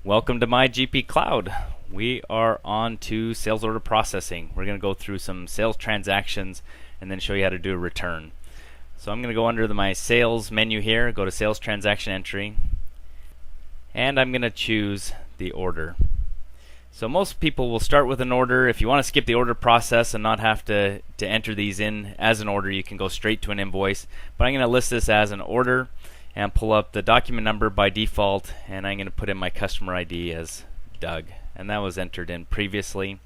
Welcome to my GP Cloud. We are on to sales order processing. We're going to go through some sales transactions and then show you how to do a return. So I'm going to go under my sales menu here, go to sales transaction entry, and I'm going to choose the order. So most people will start with an order. If you want to skip the order process and not have to enter these in as an order, you can go straight to an invoice. But I'm going to list this as an order and pull up the document number by default, and I'm going to put in my customer ID as Doug, and that was entered in previously.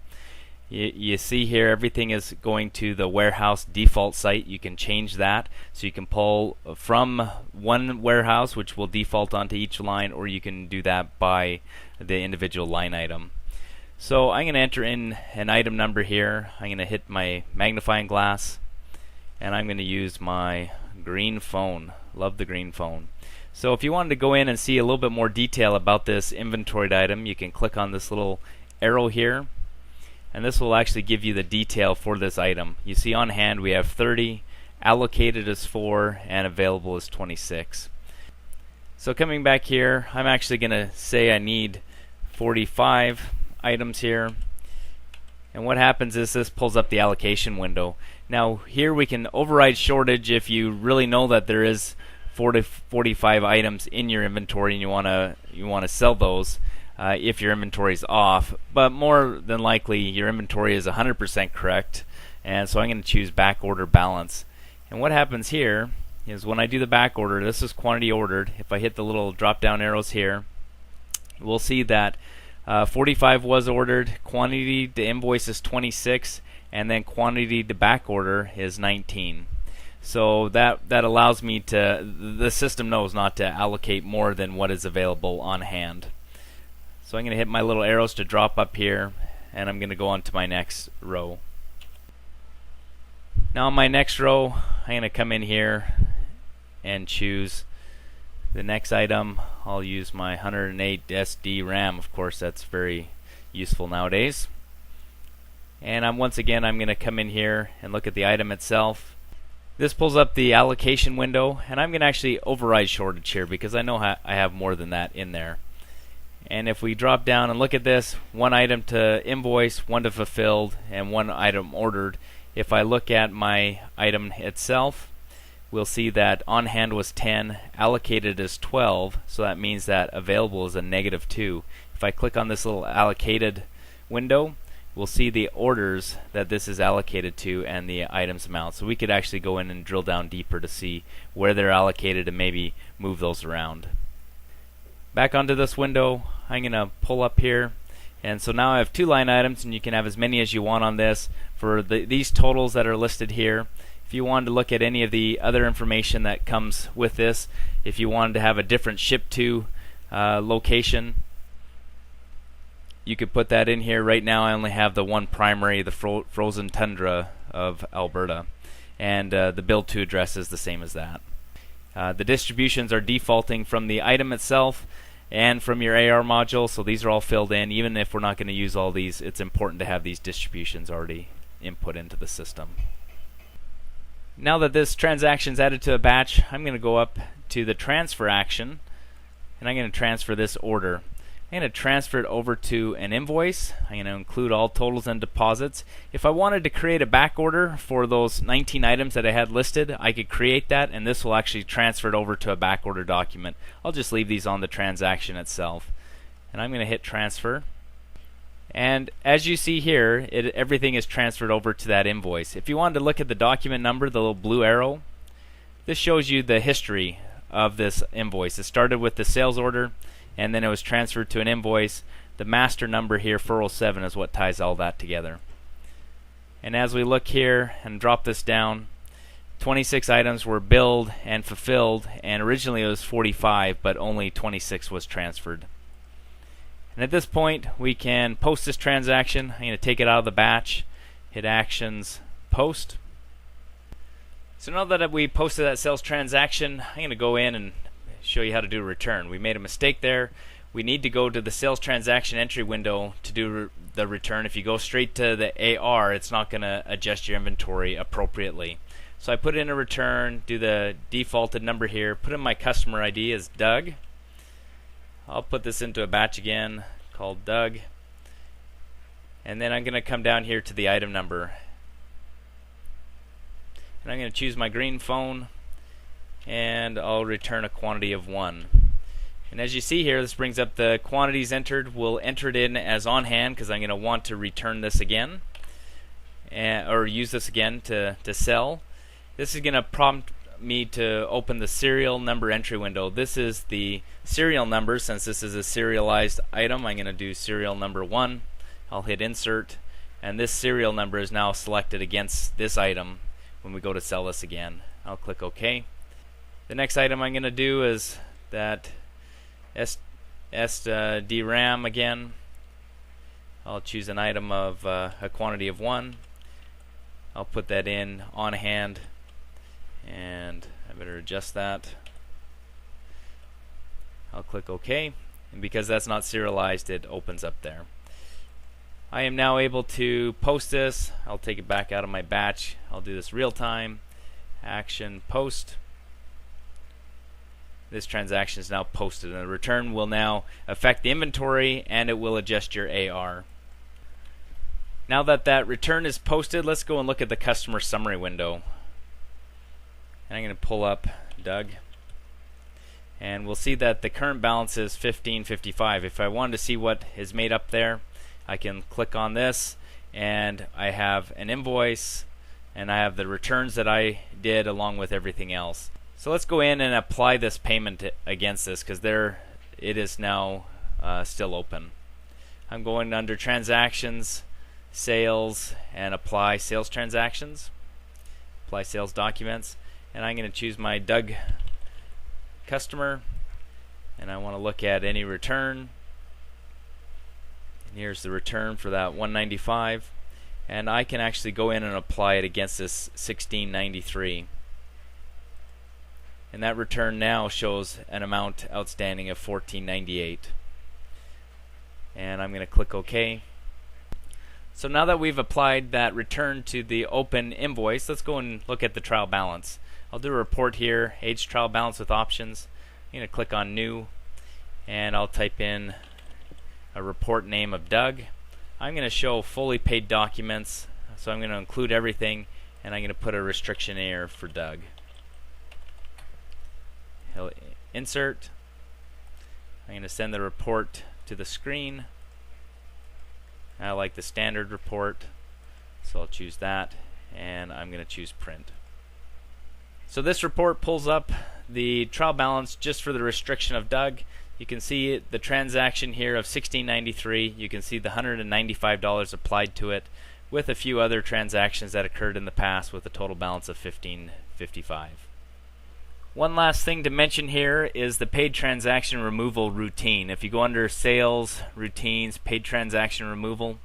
You see here everything is going to the warehouse default site. You can change that, so you can pull from one warehouse which will default onto each line, or you can do that by the individual line item. So I'm going to enter in an item number here. I'm going to hit my magnifying glass, and I'm going to use my green phone. Love the green phone. So if you wanted to go in and see a little bit more detail about this inventoried item, you can click on this little arrow here, and this will actually give you the detail for this item. You see on hand we have 30, allocated is 4, and available is 26. So coming back here, I'm actually going to say I need 45 items here, and what happens is this pulls up the allocation window. Now here we can override shortage if you really know that there is 40 to 45 items in your inventory and you want to sell those if your inventory is off. But more than likely your inventory is 100% correct, and so I'm going to choose back order balance. And what happens here is when I do the back order, this is quantity ordered. If I hit the little drop down arrows here, we'll see that 45 was ordered, quantity to invoice is 26, and then quantity to back order is 19. So that allows me to, the system knows not to allocate more than what is available on hand. So I'm going to hit my little arrows to drop up here, and I'm going to go on to my next row. Now on my next row, I'm going to come in here and choose the next item. I'll use my 108 SD RAM. Of course, that's very useful nowadays. And once again, I'm going to come in here and look at the item itself. This pulls up the allocation window, and I'm going to actually override shortage here because I know I have more than that in there. And if we drop down and look at this, one item to invoice, one to fulfilled, and one item ordered. If I look at my item itself, we'll see that on hand was 10, allocated is 12, so that means that available is a -2. If I click on this little allocated window, we'll see the orders that this is allocated to and the items amount. So we could actually go in and drill down deeper to see where they're allocated and maybe move those around. Back onto this window, I'm going to pull up here, and so now I have 2 line items, and you can have as many as you want on this for these totals that are listed here. If you wanted to look at any of the other information that comes with this, if you wanted to have a different ship to location, you could put that in here. Right now I only have the one primary, the frozen tundra of Alberta, and the build to address is the same as that. The distributions are defaulting from the item itself and from your AR module, so these are all filled in. Even if we're not going to use all these, it's important to have these distributions already input into the system. Now that this transaction is added to a batch, I'm going to go up to the transfer action, and I'm going to transfer this order. I'm going to transfer it over to an invoice. I'm going to include all totals and deposits. If I wanted to create a back order for those 19 items that I had listed, I could create that, and this will actually transfer it over to a back order document. I'll just leave these on the transaction itself. And I'm going to hit transfer. And as you see here, everything is transferred over to that invoice. If you wanted to look at the document number, the little blue arrow, this shows you the history of this invoice. It started with the sales order, and then it was transferred to an invoice. The master number here, 407, is what ties all that together. And as we look here and drop this down, 26 items were billed and fulfilled, and originally it was 45, but only 26 was transferred. And at this point, we can post this transaction. I'm going to take it out of the batch, hit Actions, Post. So now that we posted that sales transaction, I'm going to go in and show you how to do a return. We made a mistake there. We need to go to the sales transaction entry window to do the return. If you go straight to the AR, it's not going to adjust your inventory appropriately. So I put in a return, do the defaulted number here, put in my customer ID as Doug. I'll put this into a batch again called Doug, and then I'm going to come down here to the item number, and I'm going to choose my green phone, and I'll return a quantity of 1. And as you see here, this brings up the quantities entered. We'll enter it in as on hand because I'm going to want to return this again, or use this again to sell. This is going to prompt me to open the serial number entry window. This is the serial number. Since this is a serialized item, I'm going to do serial number 1. I'll hit insert, and this serial number is now selected against this item when we go to sell this again. I'll click OK. The next item I'm going to do is that SD RAM again. I'll choose an item of a quantity of 1. I'll put that in on hand, and I better adjust that. I'll click OK, and because that's not serialized, it opens up there. I am now able to post this. I'll take it back out of my batch. I'll do this real time. Action post. This transaction is now posted, and the return will now affect the inventory, and it will adjust your AR. Now that that return is posted, let's go and look at the customer summary window. And I'm going to pull up Doug, and we'll see that the current balance is $15.55. If I wanted to see what is made up there, I can click on this, and I have an invoice, and I have the returns that I did along with everything else. So let's go in and apply this payment against this, because there it is now still open. I'm going under transactions, sales, and apply sales transactions, apply sales documents, and I'm going to choose my Doug customer, and I want to look at any return. And here's the return for that $195, and I can actually go in and apply it against this $16.93. And that return now shows an amount outstanding of $14.98. And I'm going to click OK. So now that we've applied that return to the open invoice, let's go and look at the trial balance. I'll do a report here, age trial balance with options. I'm going to click on new, and I'll type in a report name of Doug. I'm going to show fully paid documents, so I'm going to include everything, and I'm going to put a restriction here for Doug. He'll insert. I'm going to send the report to the screen. I like the standard report, so I'll choose that, and I'm going to choose print. So this report pulls up the trial balance just for the restriction of Doug. You can see the transaction here of $16.93. You can see the $195 applied to it, with a few other transactions that occurred in the past with a total balance of $15.55. One last thing to mention here is the paid transaction removal routine. If you go under sales, routines, paid transaction removal,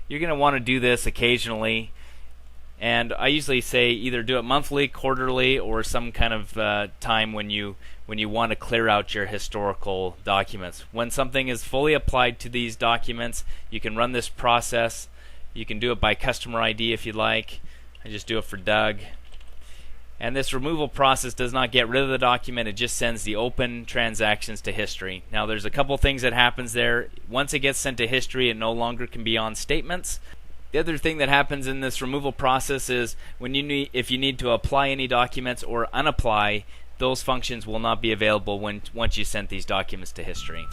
you're going to want to do this occasionally. And I usually say either do it monthly, quarterly, or some kind of time when you want to clear out your historical documents. When something is fully applied to these documents, you can run this process. You can do it by customer ID if you like. I just do it for Doug. And this removal process does not get rid of the document, it just sends the open transactions to history. Now there's a couple things that happens there. Once it gets sent to history, it no longer can be on statements. The other thing that happens in this removal process is when if you need to apply any documents or unapply, those functions will not be available once you sent these documents to history.